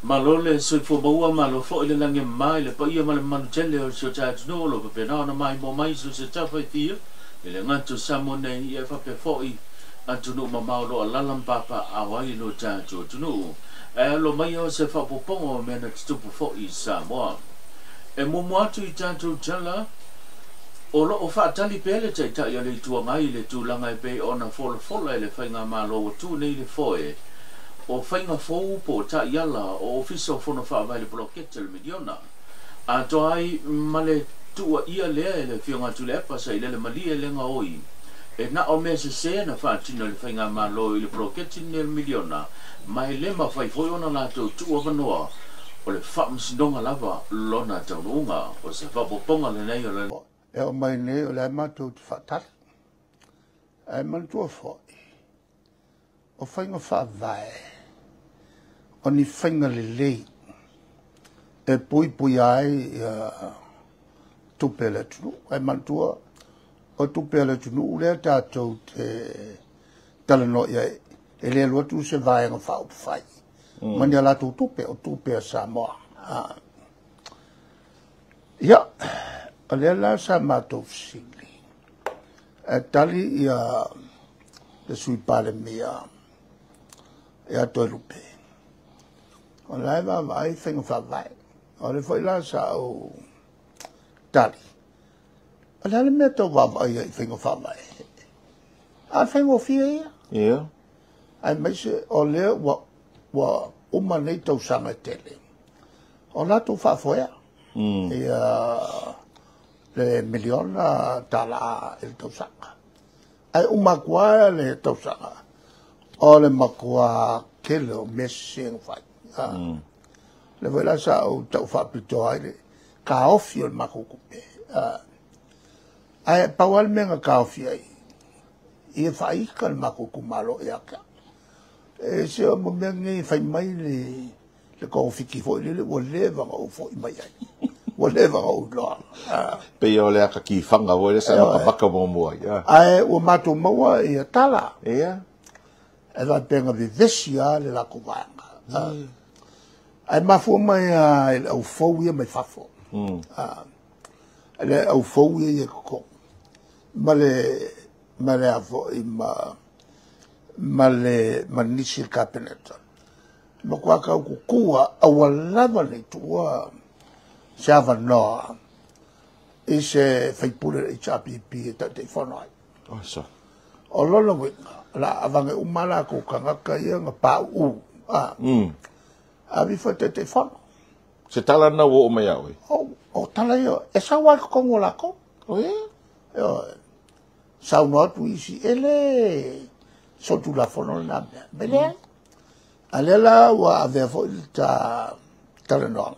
malo le soi fo baua malo fo ile lange mai le pa ia malo malo tele o so cha no lo pe na mai mo mai so se cha fa ti ile ngato samone ia fa pe fo I atu no mama lo lalam papa awai lo cha cho no lo mai o se fa po pongo me na tupu fo I sa mo e mo mo atu I cha cho chala o lo o fa tali pele cha ta ia le tu ngai le tu langa pe ona fo le fa nga malo tu nei le fo o fainga fou po ta yala o ofiso fono fa vai le bloquete le miliona a to ai male tu ia le fionga tu le pa sai le malia le nga oi e na o mese se na fa tino le fainga malo le bloquete le miliona mai le ma fai foi ona la tu o vanoa o le fa msindonga lava lona taunga o se fa poponga le nei le e o mai ne o le ma tu fa ta ai man tu fo o fainga fa vai o ni whainga le e pui ai tupele tunu ai mantua o tupele tunu le tātou te talano ia e le lua tu se vai nga whao whai mani ala tu tupe o tupe a Samoa ia a le la sa matou fisili e tali ia le sui pale mea e ato e lupe o lai va vai fenga fa vai o le foi la sa o tali o le me to va vai fenga fa vai a fenga fia yeah ai mai se o le wa o manei to sanga tele o la to fa foia e le miliona tala el to sanga ai o makwa le to sanga o le makwa kelo messing fa le vola sa o tau fa pito ai ka ofi o makukupe ai pawal menga ka ofi ai e fa I ka makuku malo e aka e se o mo menga fa mai le ka ofi ki fo le o leva o fo mai ai o leva o lo pe o le aka ki fanga o le sa ka baka mo mo ai o mato mo e tala ia e va penga vi vesia le la kuvanga ai mafu mai ai au fou ia mai fafo le au fou ia ko male avo I male manisi cabinet ma kwa ka ku kua awalava le tua sava no ise fai pure I chapipi ta te fonai o so o lolo la avange umala ko kanga ia nga pa u a vi fate te fon se tala na wo mai au o tala yo e sa wa ko ngola ko o yo sa no tu isi ele so tu la fono na bele alela wa ave fo ta tala no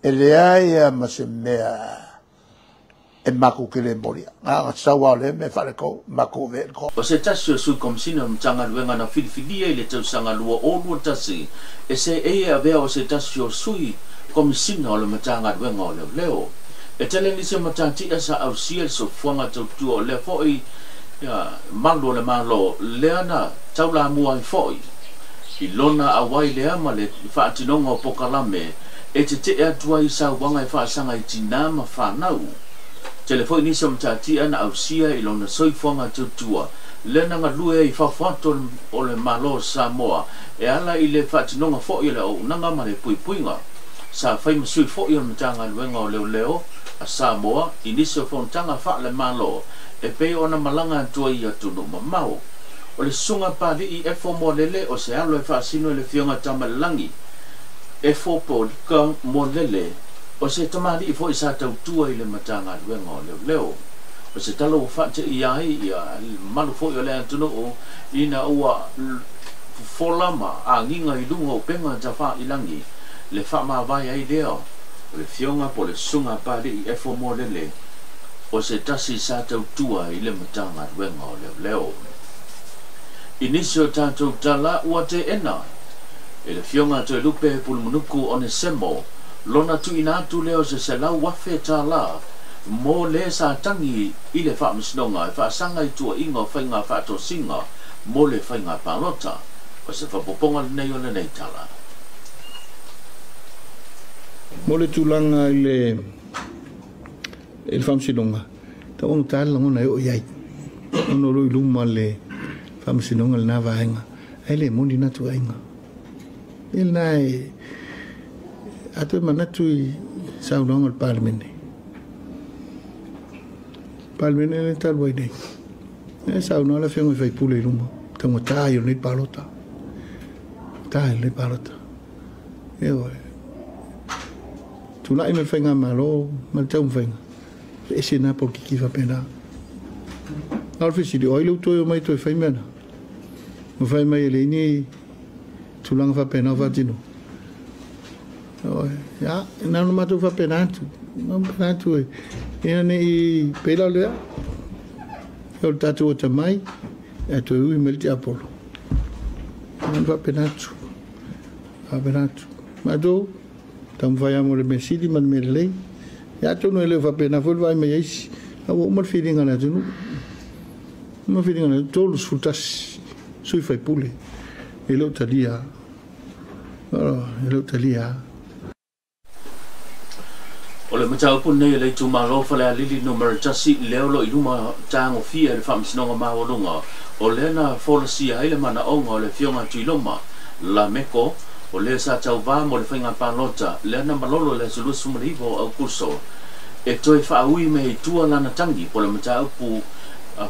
ele ai ma se mea e mako ke le moria a sa wa le me fale ko mako ve ko o se tasio su komsina mtanga luenga na filfilia ile tau sanga lua o lua tasi e se e avea o se tasio sui komsina o le mtanga luenga o leo e tele ni se matanti asa au siel so fuanga tau tuo le foi ya malo le malo leana tau la mua I foi I lona awai le ama le whaatinonga o pokalame e te atua I sa wanga I whaasanga I tinama whanau telefoni ni som tati ana ausia I lona soifonga tutua lena nga lue I fafato o le malo Samoa e ala I le fatinonga fo I le o nanga ma le puipuinga sa fai masui fo I le matanga luenga o leo a Samoa I niso fontanga fa le malo e pe ona malanga tua I atunu mamau o le sunga pali I efo mo lele o se alo e fasino le fionga tamalangi efo po ka mo lele o se tamali I fo I sa tau tua I le matanga luenga o leo o se talo fate I ai ia malu fo I le atunu o ina ua folama a nginga I lunga o penga tafa I langi le fa ma vai ai leo o le fionga po le sunga pali I efo mo lele o se tasi sa tau tua I le matanga luenga o leo inisio tātou tala ua te ena e le fionga te lupe pulumunuku o ne semo lona tu inatu leo se lau wafe tala mo le sa tangi I le whaamisnonga e whaasanga I tua inga whainga whaato singa mo le whainga pālota o se whapoponga nei o le nei tala Mole tulanga il famsilonga. Ta on tal ngona yo yai. Ono lo iluma le famsilonga na vaenga. Ele mundi na tu ainga. Il nai atu manatu saunong al parmene. Parmene tal boide. Saunong la fengo fai pule iluma. Tamo tayo ni palota. Tayo ni palota. Yo. Tu lai me fenga malo, mal tau fenga. Ese na por ki va pena. Alfi si oi lu to mai to fai mena. Mo fai mai le ni tu lang va pena va tino. Ja, na no mato va pena tu. Non pena tu. E nei pela le. Eu tatu o tamai. E tu i melti apolo. Non va pena tu. Va pena tu. Ma do tam vai amore mesidi man merlei. Ja tu no ele va pena vol vai me is. O mal feeling ana tu. Ma feeling ana todos frutas sui fai pule. E lo talia. Oh, e lo talia. O le matau pune le tu malo fale lili no merchasi leo lo iluma tango fia le fam sinonga mawolunga. O le na folosia ile mana onga o le fionga tuiloma la meko. O le sa tau va mo le whainga pālota, le ana malolo le sulusu marivo au kurso. E toi whaui me i tua lana tangi, po le mata upu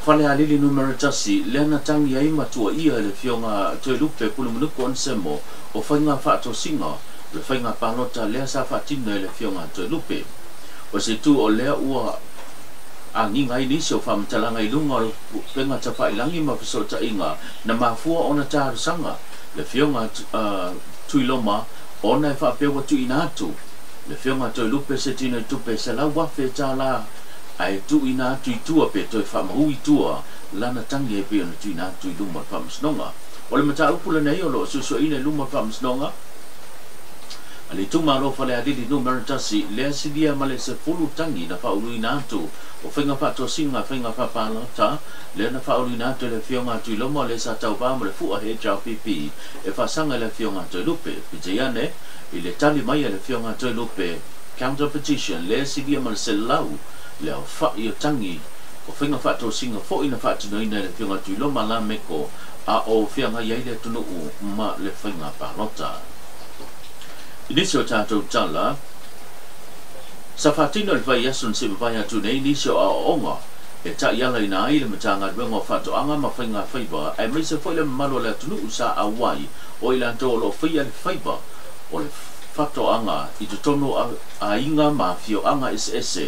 whale a lili numero tasi, le ana tangi a ima tua ia le fionga toi lupe pulu manuku on semo, o whainga whaato singa, le whainga pālota lea sa whaatino le fionga toi lupe. O se tu o lea ua a nginga i nisi o whamatalanga i lunga o penga tapa ilangi ma pisota inga, na mafua ona tāru sanga, le fionga tuiloma ona e whapewa tu inatu le whionga toi lupe se tino i tupe se lau wafe tā la ai tu inatu i tua pe toi whamahu i tua lana tangi e pe ona tu inatu i luma whamasnonga o le mata upula nei o lo suso ine luma whamasnonga ali tu maro whale adili numero tasi lea sidia male se fulu tangi na whauru inatu o whinga whato singa whinga whapalata lea na whauru inatu le whionga tuiloma le sa tau pāma le fua he JPP e whasanga le whionga toi lupe pijayane i le tali mai le whionga toi lupe counter petition lea sidia male se lau lea o whai o tangi o whinga whato singa fo ina whatino ina le whionga tuiloma la meko a o whianga iai le tunu u ma le whinga palota Inisio tātou tala, sa whatino le vai asun se vai atu nei inisio a onga, e ta iala ina ai le matanga duenga o whato anga ma whainga whaiba, ai mai se whaile malo le atunu usa a wai, o ila tō lo whaia le whaiba, o le whato anga, i tu tono a inga ma fio anga SS,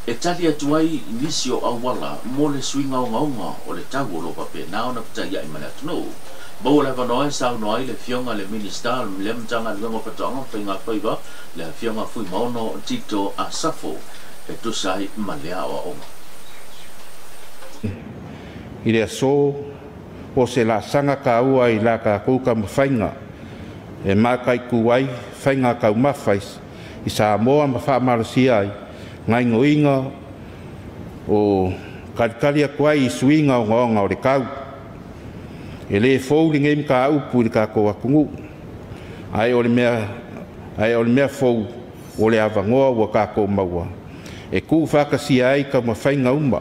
e tali atu ai inisio a wala, mo le swinga onga onga, o le tagu o lo pape, nao na pita ia i male atunu. Bo le vanoe sa noai le fionga le minister le mtanga le ngo patonga pinga paiva le fionga fui mono tito a safo e tu sai malea o onga ile so o se la sanga ka ua i la ka kuka mawhainga e makai kuwai whainga kau mawhais i sa moa mawha marasia ai ngai ngoinga o karikaria kuai i suinga o ngonga o le kau e le fou li ngei ka upu li ka koa kungu. Ai o le mea fou o le avangoa ua ka koa maua. E ku whakasi ai ka mawhainga uma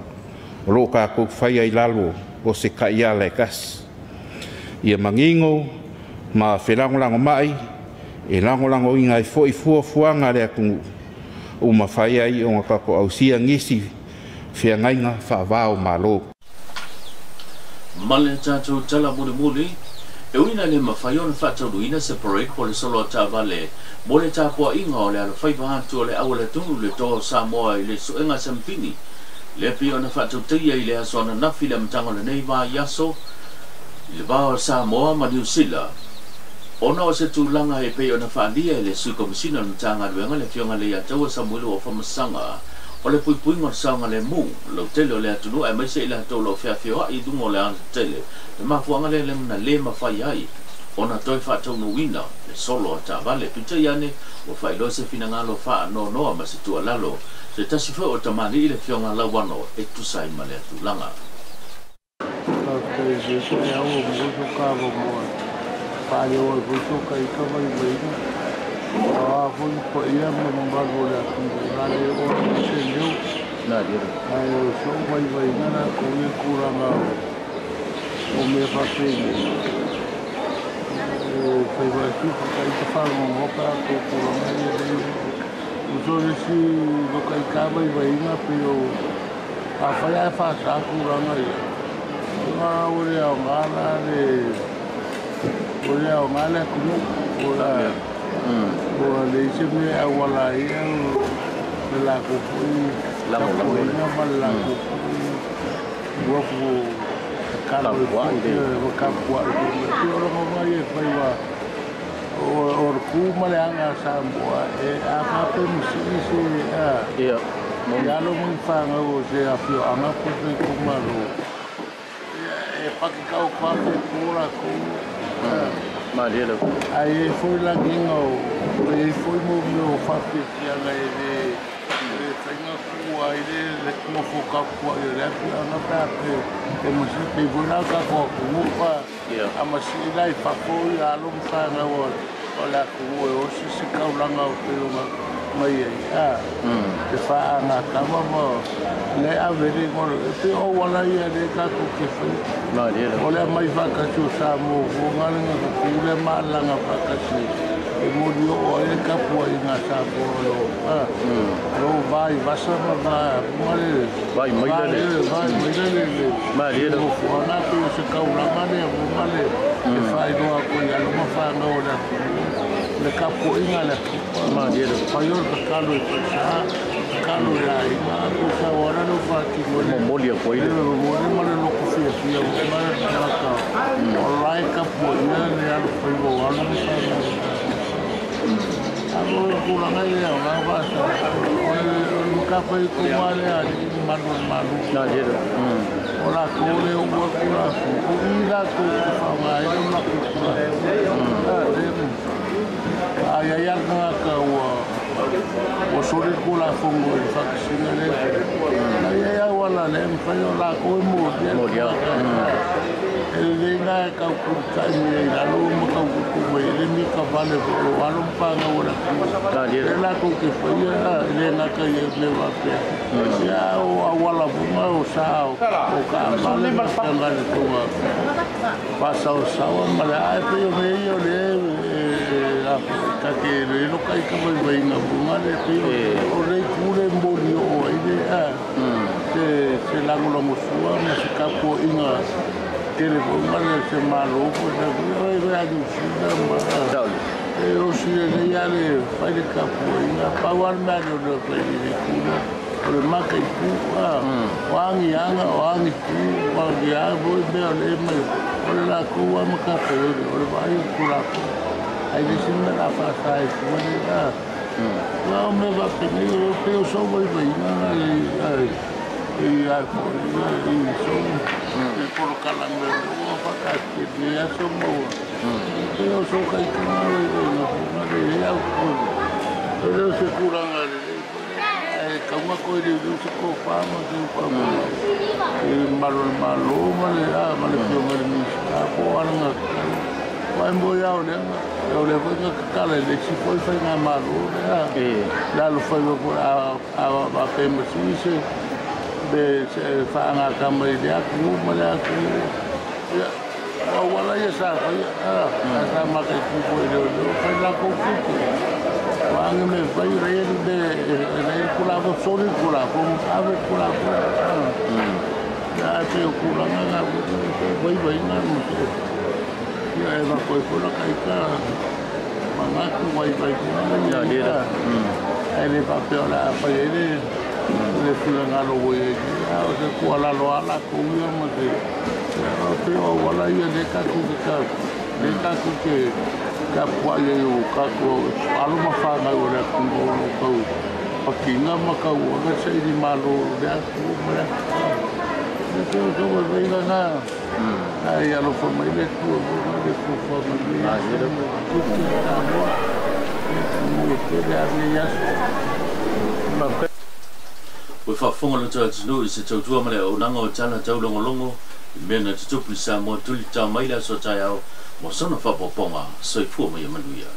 o lo ka koa whai ai lalo o se ka ia le kas. Ia mangingo ma whelangolango mai e langolango inga i fo i fuanga le kungu. O ma whai ai o ngaka ko au sia ngisi whiangainga whaavao malo. Male tātou tala mule mule, e uina le mawhaiona whatau luina separate po le solo a tā vale, mo le tāpua inga o le ala whaipa hatu o le awa le tunu le tō Samoa i le suenga sampini, le piona whatau teia i le asona nafi le mtango le nei vā yaso, i le vā o Samoa ma New Zealand. Ona o se tūlanga e piona whaalia i le sui komisina na tanga luenga le fionga le ataua Samuelu o whamasanga, o le puipuinga saunga le mu lo tele o le atunu ai mai se ila to lo fiafio i dungo le ana tele le mafuanga le mna le mafai ai ona toi fa tau no wina le solo ta vale tu te yane o fai lo se fina ngalo fa no no ma se tu alalo se tasi fo o tamani ile fionga la wano e tu sai male tu langa ka je so ya o mo ka mo fa yo o so ka i ka mai mai Foi por ia me mbalu la ngale o se leu. Na dia. Ai o so vai na ko e kuranga. O me fa pe. Foi vai tu kai te fa mo pa ko kuranga ni. O so si do kai ka vai na pe o a fa sa kuranga ia. Nga ore o ngala le ore o ngala ku ora ora le se me awala ia la ku la ku la ku wo ku kala wa ide wo ka wa ide ora mo mai fai wa or ku male anga sa mo e a fa pe mi si a ia mo ya lo mo fa nga o se a fio anga ku ku malo Pakikau kwaku kura ku Maria ai foi lá guinho e foi mo fafi que ela ele tenha ku ai ele como focar ku ele na parte que mo se pe vola ka ku pa a masila e fa ko ya lo mfa na wala ku o se kaulanga o pe mai te fa na kama mo le a veri mo te o wala ia de ka ku ke fa Maria ole mai va ka tu sa mo ngale na ku le mala nga pa ka si e mo dio o e ka po i na sa po lo vai va sa ma male vai mai le Maria o na tu se ka ula male mo male e fa i do a ko ya lo ma fa na ora le ka po i na le Maria fa yo ka kalo e sa kalo ya i ma ku sa ora no fa ki mo mo lia ko ile mo le male no ku fi fi o ma na ka o lai ka po i na le a fa i bo ala me sa Aku kurang aja, orang bahasa. Orang kapai kumale ada malu. Na dia Orang kule uang kurang. Ira tu sama itu nak kurang. Ayat nak kau. Osuri kula fungo vaksin le. Ayat wala le, kalau lah kau mudia. Elena kau kurang ni, lalu kau kurang ini kau balik lalu panggil orang. Elena kau kefaya, Elena kau yang lewat ya. Awal bunga usah, kau balik tanggal itu. Pasal sawah malah apa yang meyo le, kaki le kai kau bayi bunga le, orang kurang boleh ini se lagu semua masih kau ingat. Ele vai ser maluco, vai aducir, eu se ele vai de capoeira, para o armário do película, o maca e pupa, o angianga, o angipu, o angiabo, o belema, o lá com o macaco, o vai curaco, aí disse me lá passar isso, mas não me vai pedir, eu só vou ir e a e colocar lá no meu para que dia somos eu sou que eu se curang como coisa do se copa e malu mas eu me escapo anga vai embora né eu levo que cala ele se foi na malu lá lo foi a pema suíça de fanga kamar dia aku malah aku ya awalnya ya saya makan kuku itu saya lakukan wangi me bayi raya de kula sori kula ave kula ya saya kula nggak bayi nggak ya emak kula kaita mangaku bayi ya dia ini papel apa ini le fulanga lo we ya o se kuala lo ala ko yo mo te o wala ia de ka ku ke ka kwa ye o ka ko alu ma fa na o le ku ko o ki nga ma ka o ga se di malo de ku mo le ko ko we na ai alu fo mai le ku fo mai ya de ku ta mo ke de ya ma we fa fonga le tau no se tau tua male o nanga o tala tau longo mena te tupu sa mo tuli ta mai la so tai au mo sona fa poponga so fu mo ya manuia